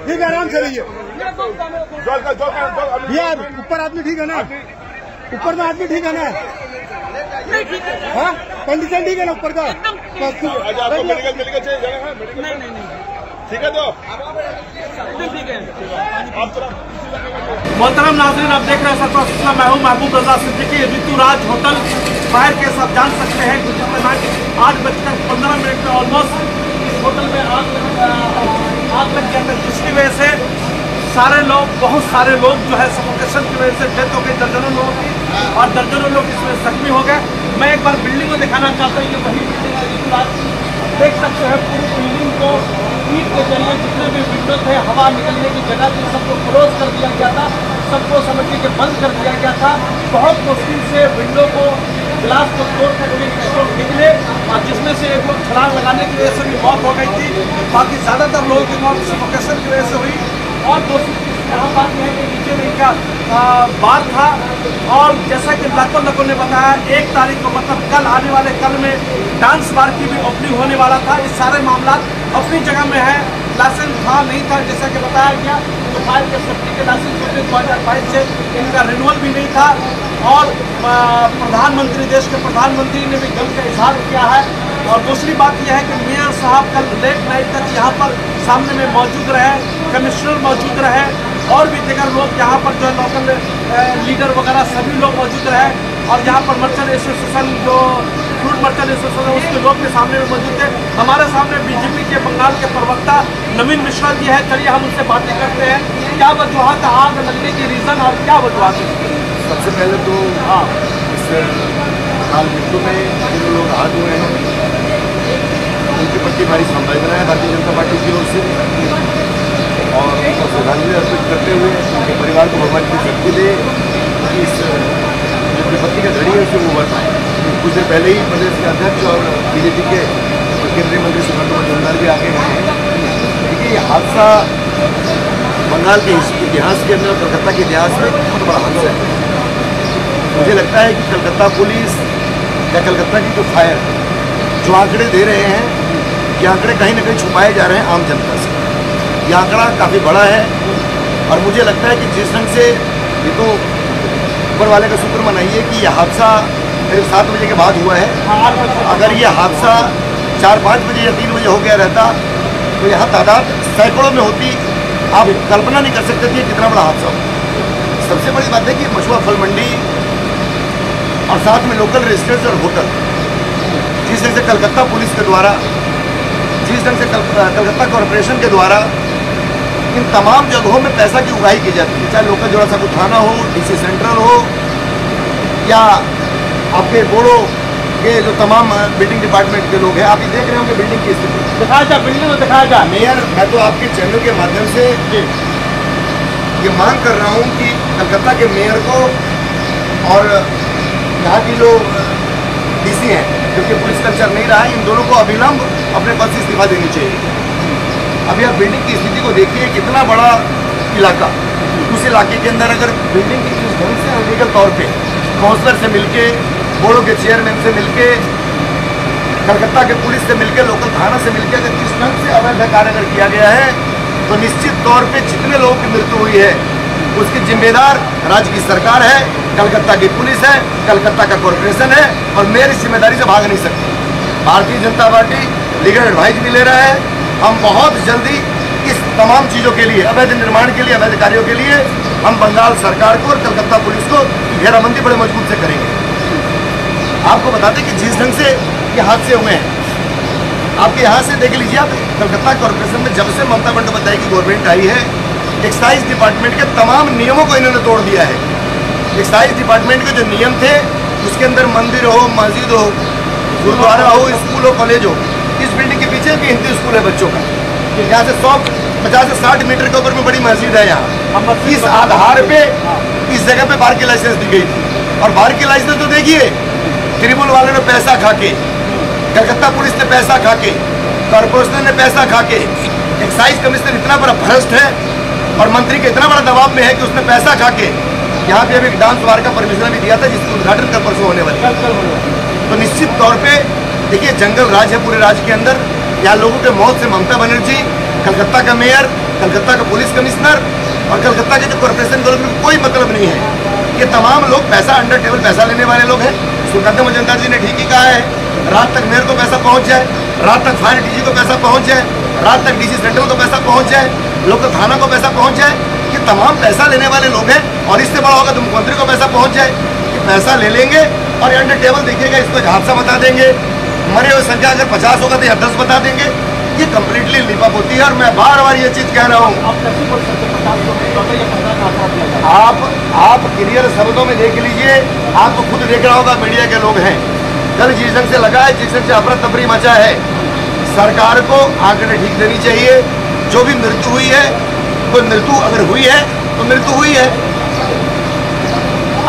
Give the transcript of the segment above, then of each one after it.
ठीक है, आराम से रहिए यार। ऊपर आदमी ठीक है ना? ऊपर में आदमी ठीक है ना? हाँ, कंडीशन ठीक है ना ऊपर का? आपको मेडिकल चाहिए? नहीं, ठीक है तो ठीक है। मोहतरम नाज़रीन, आप देख रहे हैं सत्ता सूचना, मैं हूँ महबूब रजा सिद्दीकी। ऋतुराज होटल बाहर के सब जान सकते हैं कि जिस समय 8:15 में ऑलमोस्ट इस होटल में आग लग गया था, जिसकी वजह से बहुत सारे लोग जो है सफोकेशन की वजह से डेथ हो गई, दर्जनों लोगों की, और दर्जनों लोग इसमें जख्मी हो गए। मैं एक बार बिल्डिंग को दिखाना चाहता हूँ, ये वही बिल्डिंग है ऋतुराज, देख सकते हैं। पूरी बिल्डिंग को ईंट के जरिए जितने भी विंडो थे, हवा निकलने की जगह थी, सबको क्लोज कर दिया गया था, सबको समझिए कि बंद कर दिया गया था। बहुत मुश्किल से विंडो को, ग्लास को तोड़ करके लोग निकले, और जिसमें से एक लोग छलांग लगाने की वजह से भी मौत हो गई थी। बाकी ज़्यादातर लोगों की मौत सफोकेशन की वजह से हुई। और दूसरी यहाँ बात यह है कि नीचे में इनका बार था, और जैसा कि लोगों ने बताया 1 तारीख को, मतलब कल आने वाले कल में डांस बार की भी ओपनिंग होने वाला था। इस सारे मामला अपनी जगह में है। लाइसेंस था नहीं था, जैसा कि बताया गया, तो फायर के सेफ्टी के लाइसेंस 2022 से इनका रिन्यूअल भी नहीं था। और प्रधानमंत्री, देश के प्रधानमंत्री ने भी गम का इजहार किया है। और दूसरी बात यह है कि मेयर साहब कल लेट नाइट तक यहाँ पर सामने में मौजूद रहे, कमिश्नर मौजूद रहे, और भी दीगर लोग यहाँ पर जो है लोकल लीडर वगैरह सभी लोग मौजूद रहे। और यहाँ पर मर्चेंट एसोसिएशन, जो फ्रूट मर्चेंट एसोसिएशन है, उसके लोग के सामने में मौजूद थे। हमारे सामने बीजेपी के बंगाल के प्रवक्ता नवीन मिश्रा जी है, चलिए हम उनसे बातें करते हैं। क्या वजूहत आग लगने की रीज़न और क्या वजूहत है? सबसे पहले तो इस हाल मृत्यु में जिन लोग आहत हुए हैं उनके प्रति हमारी संवेदना है भारतीय जनता पार्टी की ओर से, और उनको श्रद्धांजलि अर्पित करते हुए उनके परिवार को भगवान की शक्ति दे कि इस जो विपत्ति का घड़ी है उसे वो उभर पाए। कुछ देर पहले ही प्रदेश के अध्यक्ष और बीजेपी के केंद्रीय मंत्री सुकांत मजूमदार भी आगे हैं। देखिए, ये हादसा बंगाल के इतिहास के अंदर, कलकत्ता के इतिहास में बहुत बड़ा हादसा है। मुझे लगता है कि कलकत्ता पुलिस या कलकत्ता की जो फायर जो आंकड़े दे रहे हैं, ये आंकड़े कहीं ना कहीं छुपाए जा रहे हैं आम जनता से। ये आंकड़ा काफ़ी बड़ा है, और मुझे लगता है कि जिस ढंग से, ये तो ऊपर वाले का शुक्र मनाइए कि यह हादसा करीब 7 बजे के बाद हुआ है। अगर ये हादसा 4-5 बजे या 3 बजे हो गया रहता तो यहाँ तादाद सैकड़ों में होती। आप कल्पना नहीं कर सकते थे कितना बड़ा हादसा हो। सबसे बड़ी बात है कि मशुआ फल मंडी और साथ में लोकल रेस्टोरेंट्स और होटल, जिस ढंग से कलकत्ता पुलिस के द्वारा, जिस ढंग से कलकत्ता कॉरपोरेशन के द्वारा इन तमाम जगहों में पैसा की उगाही की जाती है, चाहे लोकल जोड़ा साकू थाना हो, डीसी सेंट्रल हो, या आपके बोड़ो के जो तमाम बिल्डिंग डिपार्टमेंट के लोग हैं। आप ये देख रहे होंगे बिल्डिंग की स्थिति। दिखाया जाए बिल्डिंग में, दिखाया जाए। मेयर, मैं तो आपके चैनल के माध्यम से ये मांग कर रहा हूँ कि कलकत्ता के मेयर को और यहाँ की जो डीसी हैं, क्योंकि पुलिस कल्चर नहीं रहा है, इन दोनों को अविलंब अपने पद से इस्तीफा देनी चाहिए। अभी आप बिल्डिंग की स्थिति को देखिए, कितना बड़ा इलाका, उस इलाके के अंदर अगर बिल्डिंग की जिस ढंग से अनलीगल तौर पे काउंसलर से मिलके, बोर्डो के चेयरमैन से मिलके, कलकत्ता के पुलिस से मिलके, लोकल थाना से मिलके अगर किस ढंग से अवैध कार्य अगर किया गया है, तो निश्चित तौर पे जितने लोगों की मृत्यु हुई है उसकी जिम्मेदार राज्य की सरकार है, कलकत्ता की पुलिस है, कलकत्ता का कॉरपोरेशन है, और मेयर इस जिम्मेदारी से भाग नहीं सकती। Bharatiya Janata party legal advice भी ले रहा है। हम बहुत जल्दी इस तमाम चीज़ों के लिए, अवैध निर्माण के लिए, अवैध कार्यों के लिए, हम बंगाल सरकार को और कलकत्ता पुलिस को घेराबंदी बड़े मजबूत से करेंगे। आपको बताते कि जिस ढंग से ये हादसे हुए हैं, आपके यहाँ से देख लीजिए, आप कलकत्ता कॉरपोरेशन में जब से ममता बंदोपाध्याय की गवर्नमेंट आई है, एक्साइज डिपार्टमेंट के तमाम नियमों को इन्होंने तोड़ दिया है। एक्साइज डिपार्टमेंट के जो नियम थे, उसके अंदर मंदिर हो, मस्जिद हो, गुरुद्वारा हो, स्कूल हो, कॉलेज हो, इस बिल्डिंग के पीछे भी हिंदी स्कूल है बच्चों का, यहाँ से 150 से 60 मीटर के ऊपर में बड़ी मस्जिद है। यहाँ इस आधार पे इस जगह पे बार की लाइसेंस दी गई थी, और बार की लाइसेंस तो देखिए, ट्रिब्यूनल वाले ने पैसा खा के, कलकत्ता पुलिस ने पैसा खा के, कॉर्पोरेशन ने पैसा खा के, एक्साइज कमिश्नर इतना बड़ा भ्रष्ट है और मंत्री के इतना बड़ा दबाव में है कि उसने पैसा खा के यहाँ पे अभी डांस बार का परमिशन भी दिया था, जिसका उद्घाटन कल परसों होने वाली है। तो निश्चित तौर पे देखिए जंगल राज है पूरे राज्य के अंदर। यहाँ लोगों के मौत से ममता बनर्जी, कलकत्ता का मेयर, कलकत्ता का पुलिस कमिश्नर और कलकत्ता के जो कॉर्पोरेशन गवर्नमेंट को कोई मतलब नहीं है। ये तमाम लोग पैसा अंडर टेबल पैसा लेने वाले लोग हैं। सुगंधा मजुमदार जी ने ठीक ही कहा है, रात तक मेयर को पैसा पहुंच जाए, रात तक फायर डीजी को पैसा पहुंच जाए, रात तक डीसी सेंट्रल को पैसा पहुंच जाए, लोकल थाना को पैसा पहुंच जाए। ये तमाम पैसा लेने वाले लोग हैं। और इससे बड़ा होगा तो मुख्यमंत्री को पैसा पहुंच जाए। ये पैसा ले लेंगे और अंडर टेबल देखिएगा, इसको हादसा बता देंगे। मरे हुए संख्या अगर 50 होगा तो या 10 बता देंगे। ये कम्प्लीटली लिपअप होती है। और मैं बार बार ये चीज कह रहा हूँ, आप क्लियर शब्दों में देख लीजिए। आपको खुद देख रहा होगा, मीडिया के लोग हैं। कल जिस ढंग से लगा है, जिस ढंग से अफरा तफरी मचा है, सरकार को आंकड़े ठीक देनी चाहिए। जो भी मृत्यु हुई है, कोई मृत्यु अगर हुई है तो मृत्यु हुई है,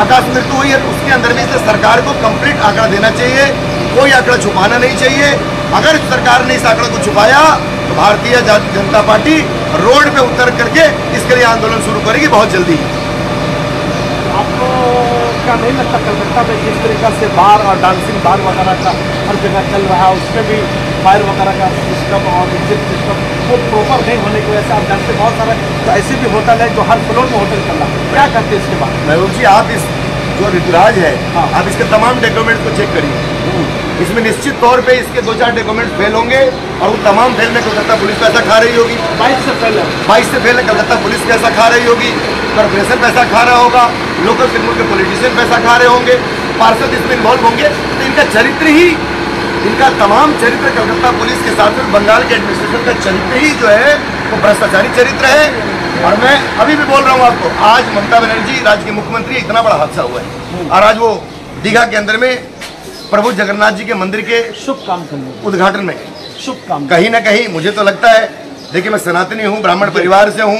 आकाश मृत्यु हुई है तो उसके अंदर भी सरकार को कंप्लीट आंकड़ा देना चाहिए। कोई आंकड़ा छुपाना नहीं चाहिए। अगर सरकार ने इस आंकड़े को छुपाया तो भारतीय जनता पार्टी रोड पे उतर करके इसके लिए आंदोलन शुरू करेगी बहुत जल्दी। आपको क्या नहीं लगता कलकत्ता में जिस तरीके से बार और डांसिंग बार वगैरह का हर जगह चल रहा है, उसमें भी फायर वगैरह का सिस्टम और एग्जिट सिस्टम वो प्रॉपर नहीं होने की वजह से आप जानते बहुत सारे तो ऐसे भी होटल है जो हर फ्लोर में होटल चल रहा है, क्या करते हैं इसके बाद? महबूब जी, आप इस जो ऋतुराज है, आप इसके तमाम डॉक्यूमेंट्स को चेक करिए। इसमें निश्चित तौर पे इसके 2-4 डॉक्यूमेंट्स फेल होंगे और वो तमाम फेल में कलकत्ता पुलिस पैसा खा रही होगी। 22 से फेल कलकत्ता पुलिस पैसा खा रही होगी, कॉर्पोरेशन पैसा खा रहा होगा, लोकल तृणमूल के पॉलिटिशियन पैसा खा रहे होंगे, पार्षद इसमें इन्वॉल्व होंगे। तो इनका चरित्र ही, इनका तमाम चरित्र कलकत्ता पुलिस के साथ में बंगाल के एडमिनिस्ट्रेशन का चरित्र ही जो है वो भ्रष्टाचारी चरित्र है। और मैं अभी भी बोल रहा हूँ आपको, आज ममता बनर्जी राज्य के मुख्यमंत्री, इतना बड़ा हादसा हुआ है और आज वो दीघा के अंदर में प्रभु जगन्नाथ जी के मंदिर के शुभ काम उद्घाटन में शुभ काम कहीं ना कहीं मुझे तो लगता है, देखिए मैं सनातनी हूँ, ब्राह्मण परिवार से हूँ,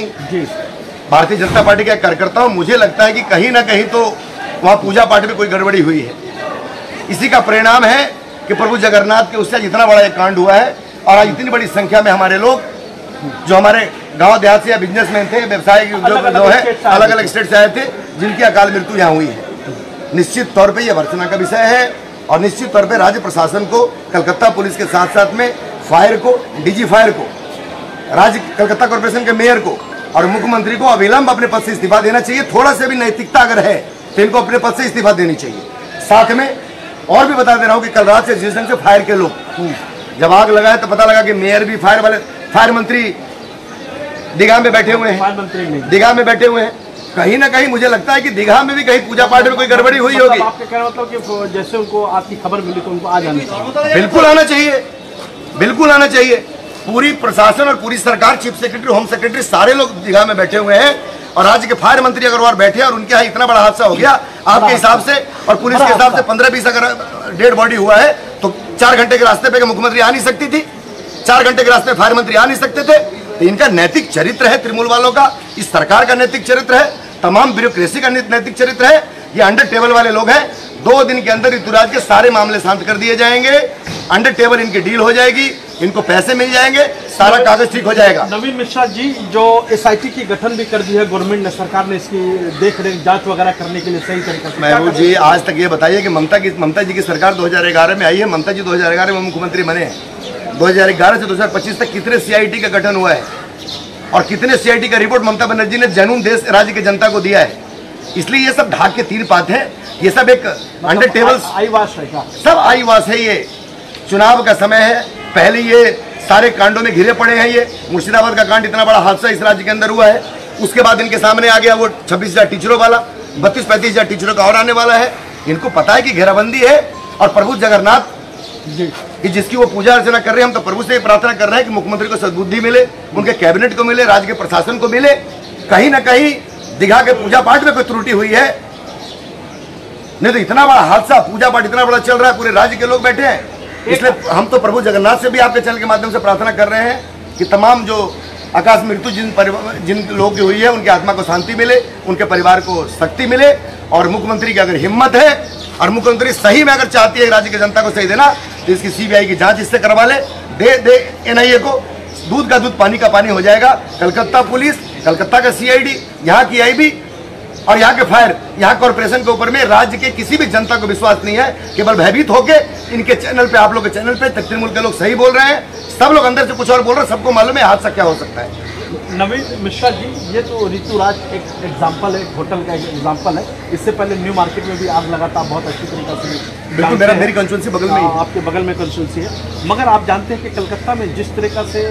भारतीय जनता पार्टी का कार्यकर्ता हूँ, मुझे लगता है कि कहीं ना कहीं तो वहाँ पूजा पाठ में कोई गड़बड़ी हुई है। इसी का परिणाम है कि प्रभु जगन्नाथ के उससे इतना बड़ा एक कांड हुआ है और आज इतनी बड़ी संख्या में हमारे लोग जो हमारे गांव देहात से या बिजनेसमैन थे, व्यवसायिक उद्योग जो है अलग अलग स्टेट से आए थे, जिनकी अकाल मृत्यु यहाँ हुई है। निश्चित तौर पे यह भर्त्सना का विषय है और निश्चित तौर पे राज्य प्रशासन को, कलकत्ता पुलिस के साथ साथ में फायर को, डीजी फायर को, राज्य कलकत्ता कॉर्पोरेशन के मेयर को और मुख्यमंत्री को अविलंब अपने पद से इस्तीफा देना चाहिए। थोड़ा सा भी नैतिकता अगर है तो इनको अपने पद से इस्तीफा देनी चाहिए। साथ में और भी बता दे रहा हूँ कि कल रात से जिस ढंग से फायर के लोग जब आग लगाए तो पता लगा कि मेयर भी फायर वाले, फायर मंत्री दीघा में बैठे हुए हैं, दीघा में बैठे हुए हैं। कहीं ना कहीं मुझे लगता है कि दीघा में भी कहीं पूजा पाठ में कोई गड़बड़ी हुई होगी। आपके कहना मतलब कि जैसे उनको आपकी खबर मिली तो उनको आ जाना चाहिए। बिल्कुल आना चाहिए, बिल्कुल आना चाहिए। पूरी प्रशासन और पूरी सरकार, चीफ सेक्रेटरी, होम सेक्रेटरी, सारे लोग दीघा में बैठे हुए हैं और राज्य के फायर मंत्री अगर वहां बैठे और उनके यहाँ इतना बड़ा हादसा हो गया आपके हिसाब से और पुलिस के हिसाब से 15-20 अगर डेड बॉडी हुआ है तो 4 घंटे के रास्ते पे मुख्यमंत्री आ नहीं सकती थी, 4 घंटे के रास्ते फायर मंत्री आ नहीं सकते थे। तो इनका नैतिक चरित्र है, तृणमूल वालों का, इस सरकार का नैतिक चरित्र है, तमाम ब्यूरोक्रेसी का नैतिक चरित्र है। ये अंडर टेबल वाले लोग हैं। 2 दिन के अंदर ऋतुराज के सारे मामले शांत कर दिए जाएंगे, अंडर टेबल इनकी डील हो जाएगी, इनको पैसे मिल जाएंगे, सारा कागज ठीक हो जाएगा। नवीन मिश्रा जी, जो SIT की गठन भी कर दी है गवर्नमेंट ने, सरकार ने इसकी देख रेख जांच वगैरह करने के लिए सही तरीके से, महबूब जी आज तक ये बताइए कि ममता जी की सरकार 2011 में आई है, ममता जी 2011 में मुख्यमंत्री बने हैं। 2011 से 2025 तक कितने CIT का गठन हुआ है और कितने CIT का रिपोर्ट ममता बनर्जी ने जनून देश राज्य की जनता को दिया है। इसलिए ये सब ढाक के तीर पात है, ये सब एक अंडर टेबल आईवास है क्या? सब आईवास है। ये चुनाव का समय है, पहले ये सारे कांडों में घिरे पड़े हैं। ये मुर्शिदाबाद का कांड इतना बड़ा हादसा इस राज्य के अंदर हुआ है, उसके बाद इनके सामने आ गया वो 26,000 टीचरों वाला, 32-35,000 टीचरों का और आने वाला है। इनको पता है कि घेराबंदी है और प्रभु जगन्नाथ कि जिसकी वो पूजा अर्चना कर रहे हैं, हम तो प्रभु से प्रार्थना कर रहे हैं कि मुख्यमंत्री को सद्बुद्धि मिले, उनके कैबिनेट को मिले, राज्य के प्रशासन को मिले। कहीं ना कहीं दीघा के पूजा पाठ में कोई त्रुटि हुई है, नहीं तो इतना बड़ा हादसा, पूजा पाठ इतना बड़ा चल रहा है, पूरे राज्य के लोग बैठे हैं। इसलिए हम तो प्रभु जगन्नाथ से भी आपके चैनल के माध्यम से प्रार्थना कर रहे हैं कि तमाम जो आकाश मृत्यु जिन लोगों की हुई है उनकी आत्मा को शांति मिले, उनके परिवार को शक्ति मिले। और मुख्यमंत्री की अगर हिम्मत है और मुख्यमंत्री सही में अगर चाहती है राज्य की जनता को सही देना तो इसकी CBI की जांच इससे करवा ले, दे NIA को, दूध का दूध पानी का पानी हो जाएगा। कलकत्ता पुलिस, कलकत्ता का CID, यहाँ की IB और यहाँ के फायर, यहाँ कॉर्पोरेशन के ऊपर में राज्य के किसी भी जनता को विश्वास नहीं है। केवल भयभीत होके इनके चैनल पे, आप लोग के चैनल पे तृणमूल के लोग सही बोल रहे हैं, सब लोग अंदर से कुछ और बोल रहे हैं। सबको मालूम है हादसा क्या हो सकता है। नवीन मिश्रा जी, ये तो ऋतुराज एक एग्जाम्पल है, होटल का एक एग्जाम्पल है। इससे पहले न्यू मार्केट में भी आग लगा था, बहुत अच्छी तरीके से। बिल्कुल, मेरी कंस्टिट्यूंसी बगल में ही, आपके बगल में कंस्टिट्यूंसी है। मगर आप जानते हैं कि कलकत्ता में जिस तरीका से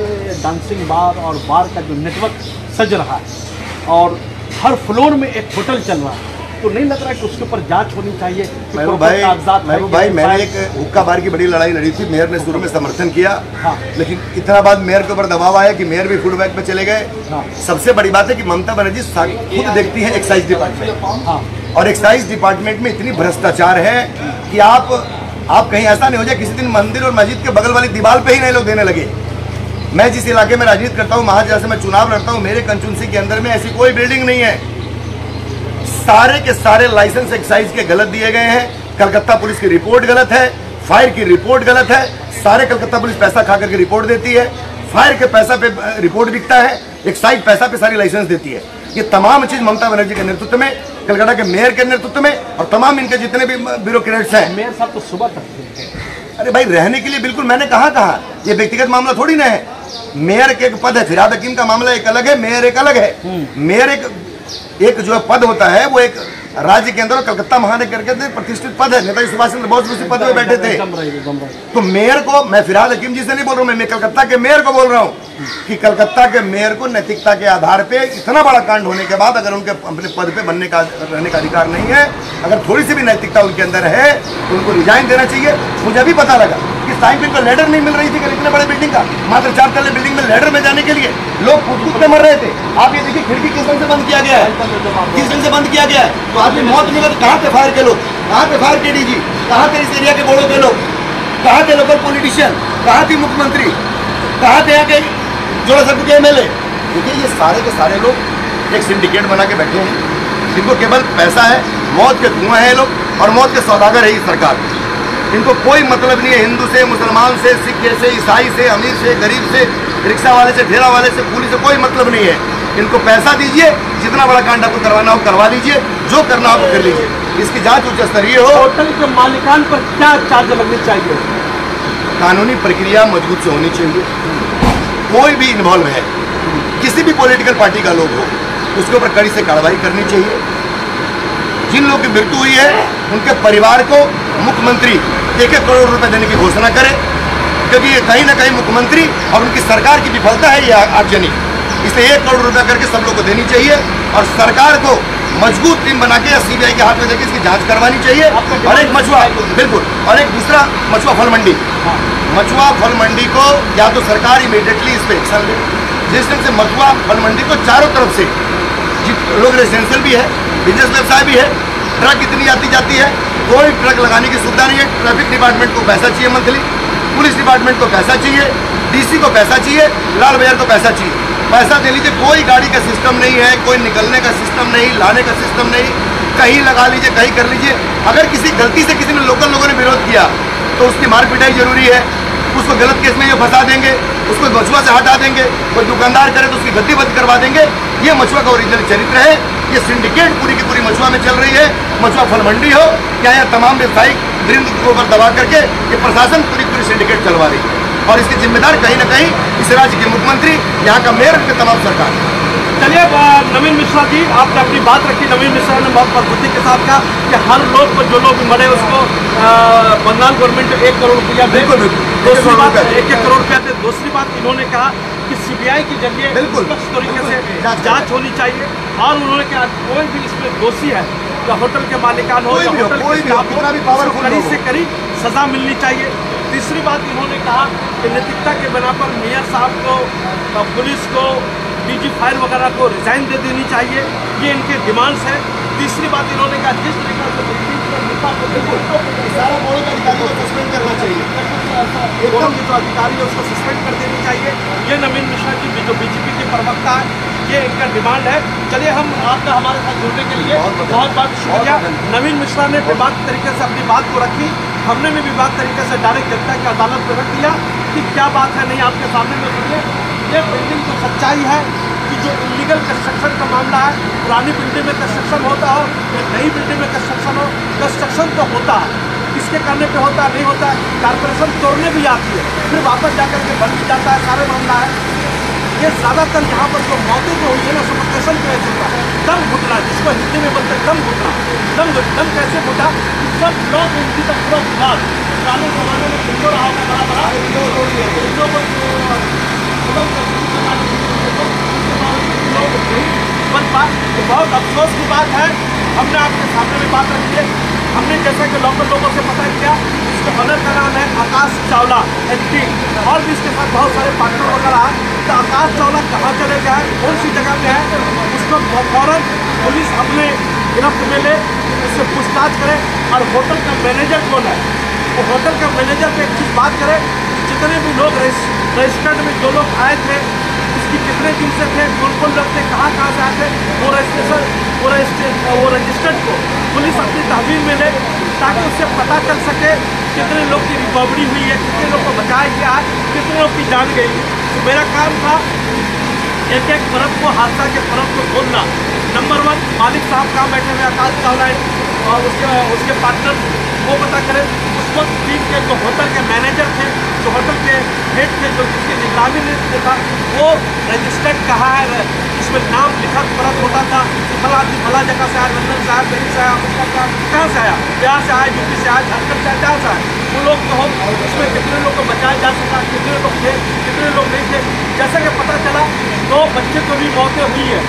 डांसिंग बार और बार का जो नेटवर्क सज रहा है और हर फ्लोर में एक होटल चल रहा है, तो नहीं लग रहा है कि उसके ऊपर जांच होनी चाहिए? महबूब भाई, मैंने एक हुक्का बार की बड़ी लड़ाई लड़ी थी। मेयर ने शुरू में समर्थन किया, हाँ। लेकिन इतना बाद मेयर के ऊपर दबाव आया कि मेयर भी फूडबैक पे चले गए, हाँ। सबसे बड़ी बात है कि ममता बनर्जी खुद देखती है एक्साइज डिपार्टमेंट, हाँ। और एक्साइज डिपार्टमेंट में इतनी भ्रष्टाचार है कि आप कहीं ऐसा नहीं हो जाए किसी दिन मंदिर और मस्जिद के बगल वाली दीवार पे ही नहीं लोग देने लगे। मैं जिस इलाके में राजनीति करता हूँ, महाजरा से मैं चुनाव लड़ता हूँ, मेरे कंस्टिट्यूंसी के अंदर में ऐसी कोई बिल्डिंग नहीं है। सारे के सारे लाइसेंस एक्साइज के गलत दिए गए हैं। कलकत्ता पुलिस की रिपोर्ट गलत है, फायर की रिपोर्ट गलत है। सारे कलकत्ता पुलिस पैसा खा करके रिपोर्ट देती है, फायर के पैसा पे रिपोर्ट बिकता है, एक्साइज पैसा पे सारी लाइसेंस देती है। ये तमाम चीज ममता बनर्जी के नेतृत्व में, कलकत्ता के मेयर के नेतृत्व में और तमाम इनके जितने भी ब्यूरोक्रेट्स हैं। मेयर साहब तो सुबह तक, अरे भाई रहने के लिए बिल्कुल, मैंने कहा ये व्यक्तिगत मामला थोड़ी ना है। मेयर के एक पद है, फिराद हकीम का मामला एक अलग है, मेयर एक अलग है। मेयर एक जो पद होता है वो एक राज्य के अंदर, कलकत्ता महानगर के प्रतिष्ठित पद है। नेताजी सुभाष चंद्र बोस उसी पद में बैठे थे। तो मेयर को, मैं फिराद हकीम जी से नहीं बोल रहा हूँ, मैं कलकत्ता के मेयर को बोल रहा हूँ कि कलकत्ता के मेयर को नैतिकता के आधार पे इतना बड़ा कांड होने के बाद अगर उनके अपने पद पे रहने का अधिकार नहीं है, अगर थोड़ी सी भी नैतिकता उनके अंदर है तो उनको रिजाइन देना चाहिए। मुझे अभी पता लगा कि साइकिल को लेडर नहीं मिल रही थी इतने बड़े बिल्डिंग का, मात्र 4 तल्ले बिल्डिंग में लेडर में जाने के लिए लोग कूद मर रहे थे। आप ये देखिए खिड़की किस ढंग से बंद किया गया है, किस ढंग से बंद किया गया है। तो आदमी मौत मिला तो कहाँ थे फायर के लोग, कहाँ थे फायर के डीजी, कहाँ थे इस एरिया के बोर्डो के लोग, कहाँ थे लोकल पॉलिटिशियन, कहाँ थी मुख्यमंत्री, कहाँ थे यहाँ के जोड़ा सब के एमएलए। देखिए ये सारे के सारे लोग एक सिंडिकेट बना के बैठे हैं, जिनको केवल पैसा है, मौत के धुआं है लोग, और मौत के सौदागर है ये सरकार। इनको कोई मतलब नहीं है हिंदू से, मुसलमान से, सिख से, ईसाई से, अमीर से, गरीब से, रिक्शा वाले से, ठेला वाले से, पुलिस से, कोई मतलब नहीं है। इनको पैसा दीजिए, जितना बड़ा कांड आपको करवाना हो करवा लीजिए, जो करना हो कर लीजिए। इसकी जांच उच्च स्तरीय हो। होटल के मालिकान पर क्या चार्ज लगने चाहिए? कानूनी प्रक्रिया मजबूत से होनी चाहिए। कोई भी इन्वॉल्व है, किसी भी पॉलिटिकल पार्टी का लोग हो, उसके ऊपर कड़ी से कार्रवाई करनी चाहिए। जिन लोगों की मृत्यु हुई है उनके परिवार को मुख्यमंत्री 1-1 करोड़ रुपए देने की घोषणा करे, क्योंकि ये कहीं ना कहीं मुख्यमंत्री और उनकी सरकार की विफलता है ये आगजनी। इसलिए 1 करोड़ रुपए करके सब लोग को देनी चाहिए और सरकार को मजबूत टीम बना के सीबीआई के हाथ में देकर इसकी जांच करवानी चाहिए। और एक मछुआ, बिल्कुल, और एक दूसरा मछुआ फल मंडी, मछुआ फल मंडी को या तो सरकार इमीडिएटली इस पर एक्शन ले। जिस ढंग से मछुआ फल मंडी को चारों तरफ से लोग रेजिडेंशियल भी है, बिजनेस व्यवसाय भी है, ट्रक इतनी आती जाती है, कोई ट्रक लगाने की सुविधा नहीं है। ट्रैफिक डिपार्टमेंट को पैसा चाहिए मंथली, पुलिस डिपार्टमेंट को पैसा चाहिए, डीसी को पैसा चाहिए, लाल बजार को पैसा चाहिए। पैसा दे लीजिए, कोई गाड़ी का सिस्टम नहीं है, कोई निकलने का सिस्टम नहीं, लाने का सिस्टम नहीं, कहीं लगा लीजिए, कहीं कर लीजिए। अगर किसी गलती से किसी ने लोकल लोगों ने विरोध किया तो उसकी मार पिटाई जरूरी है। उसको गलत केस में ये फंसा देंगे, उसको मछुआ से हटा देंगे, कोई दुकानदार करे तो उसकी गद्दी बंद करवा देंगे। ये मछुआ का ओरिजिनल चरित्र है। ये सिंडिकेट पूरी की पूरी मछुआ में चल रही है। मछुआ फल मंडी हो क्या, यहाँ तमाम व्यवसायिक वृंद को ऊपर दबा करके ये प्रशासन पूरी सिंडिकेट चलवा रही है और इसके जिम्मेदार कहीं ना कहीं इस राज्य के मुख्यमंत्री, यहाँ का मेयर, उनके तमाम सरकार। चलिए नवीन मिश्रा जी, आपने अपनी बात रखी। नवीन मिश्रा ने बहुत मजबूती के साथ कहा कि हर लोग को, जो लोग मरे उसको बंगाल गवर्नमेंट 1 करोड़ रुपया दे। दूसरी बात 1-1 करोड़ रुपया दे। दूसरी बात इन्होंने कहा कि सीबीआई के जरिए निष्पक्ष तरीके से जांच होनी चाहिए और उन्होंने कहा कोई भी इसमें दोषी है तो होटल के मालिकान हो या होटल के स्टाफ हो, कड़ी से कड़ी सजा मिलनी चाहिए। तीसरी बात इन्होंने कहा कि नैतिकता के बना पर मेयर साहब को, पुलिस को, डीजी फायर वगैरह को रिजाइन दे देनी चाहिए। ये इनके डिमांड्स है। तीसरी बात इन्होंने कहा जिस तरीके से सारा बोर्ड का अधिकारी को सस्पेंड करना चाहिए, एकदम जो अधिकारी है उसको सस्पेंड कर देनी चाहिए। ये नवीन मिश्रा जी जो बीजेपी के प्रवक्ता है, ये इनका डिमांड है। चलिए हम आपका हमारे साथ जुड़ने के लिए बहुत बहुत शुक्रिया। नवीन मिश्रा ने बेबाक तरीके से अपनी बात को रखी, हमने भी बेबाक तरीके से डायरेक्ट जनता की अदालत में रख दिया कि क्या बात है। नहीं, आपके सामने में सुनिए, ये बिल्डिंग जो सच्चाई है कि जो इलीगल कंस्ट्रक्शन का मामला है, पुरानी बिल्डिंग में कंस्ट्रक्शन होता हो या नई बिल्डिंग में कंस्ट्रक्शन हो, कंस्ट्रक्शन तो होता है, किसके करने पे होता है नहीं होता है, कारपोरेशन तोड़ने भी आती है, फिर वापस जाकर के बन भी जाता है, सारे मामला है। ये ज़्यादातर यहाँ पर जो मौतें जो हुई है ना, सफोकेशन पे चलता है, दम घुटना, जिसको हिंदी में बोलते हैं दम घुटना। दम कैसे घुटा? सब लोग उनकी तक पूरा विभाग पुराने जमाने में खिंचो रहा होगा बड़ा बहुत अफसोस की बात है। हमने आपके सामने में बात रखी है, हमने जैसा कि लोकल लोगों से पता किया, इसके ऑनर का नाम है आकाश चावला MP, और भी इसके साथ बहुत सारे पार्टनर वगैरह हैं। तो आकाश चावला कहाँ चले गए, कौन सी जगह पे है, उसको फौरन पुलिस अपने गिरफ्त में ले, उससे पूछताछ करे। और होटल का मैनेजर कौन है, वो होटल का मैनेजर पे एक चीज़ बात करे, जितने भी लोग रजिस्टर्ड में जो लोग आए थे, उसकी कितने दिन से थे, कौन कौन लोग थे, कहाँ से आए थे, वो रजिस्टर्ड को पुलिस अपनी तहवील में ले, ताकि उससे पता चल सके कितने लोग की रिकवरी हुई है, कितने लोग को बचाया गया है, कितने लोग की जान गई। तो मेरा काम था एक एक परत को, हादसा के परत को खोलना। नंबर 1 मालिक साहब कहाँ बैठे हुए आकाश चावला और उसके पार्टनर, वो पता करें। उस वक्त टीम के जो होटल के मैनेजर थे, जो होटल के हेड थे, जो जिसकी निगरानी में था, वो रजिस्टर्ड कहाँ है, इसमें नाम लिखा परत होता था, फला जगह से आया, लंदन से आया, पेरिस से आया, अमेरिका से आया, कहाँ से आया, बिहार से आया, यूपी से आया, झारखंड से आया, जहाँ से आया, वो लोग को इसमें कितने लोग को बचाया जा सका, कितने लोग थे, कितने लोग नहीं थे। जैसा कि पता चला 2 बच्चे को भी मौतें हुई है,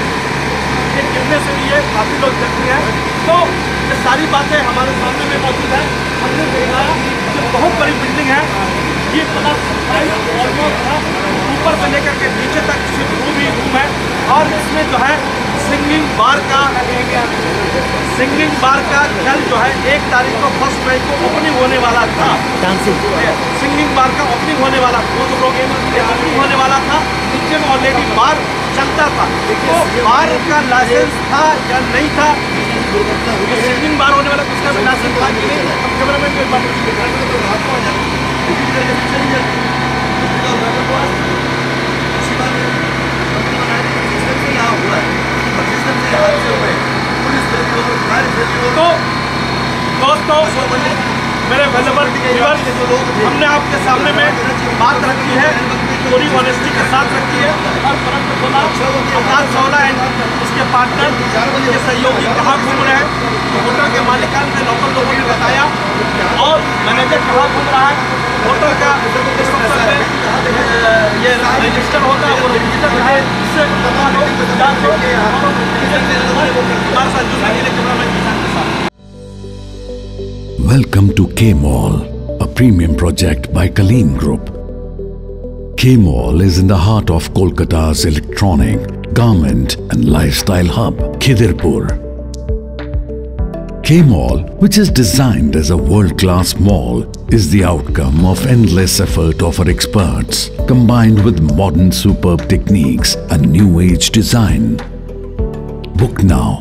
ये गिरने से भी है, काफ़ी लोग जख्मी हैं। तो ये सारी बातें हमारे सामने में मौजूद है। हमने देखा कि बहुत बड़ी बिल्डिंग है, ये 27 ऑलमोस्ट था, ऊपर से लेकर के नीचे तक सिर्फ रूम है। और इसमें जो है सिंगिंग बार का कल जो है 1 तारीख को 1 मई को ओपनिंग होने वाला था। सिंगिंग बार का ओपनिंग होने वाला था, ओपनिंग होने वाला था। नीचे में ऑलरेडी बार चलता था, तो बार का लाइसेंस था या नहीं था, सिंगिंग बार होने वाला, उसका भी लाइसेंस था कि नहीं। हम कैमरामैन को एक बार तो दोस्तों, मेरे वेलेबल व्यूअर्स, हमने आपके सामने में बात रखी है, पूरी ऑनेस्टी के साथ रखी है। और परत को खोला, आकाश चावला एंड उसके पार्टनर, उनके सहयोगी कहाँ घूम रहे हैं, तो होटल के मालिकान से लोकल लोगों ने बताया। और मैनेजर कहाँ घूम रहा है, होटल का ये रजिस्टर होता है, वो रजिस्टर है, इससे जांच हो हमारे साथ जुड़ने के लिए कैमरामैन किसान के साथ। Welcome to K-Mall, a premium project by Kaleen Group. K-Mall is in the heart of Kolkata's electronic, garment and lifestyle hub, Khidirpur. K-Mall, which is designed as a world-class mall, is the outcome of endless effort of our experts, combined with modern superb techniques and new-age design. Book now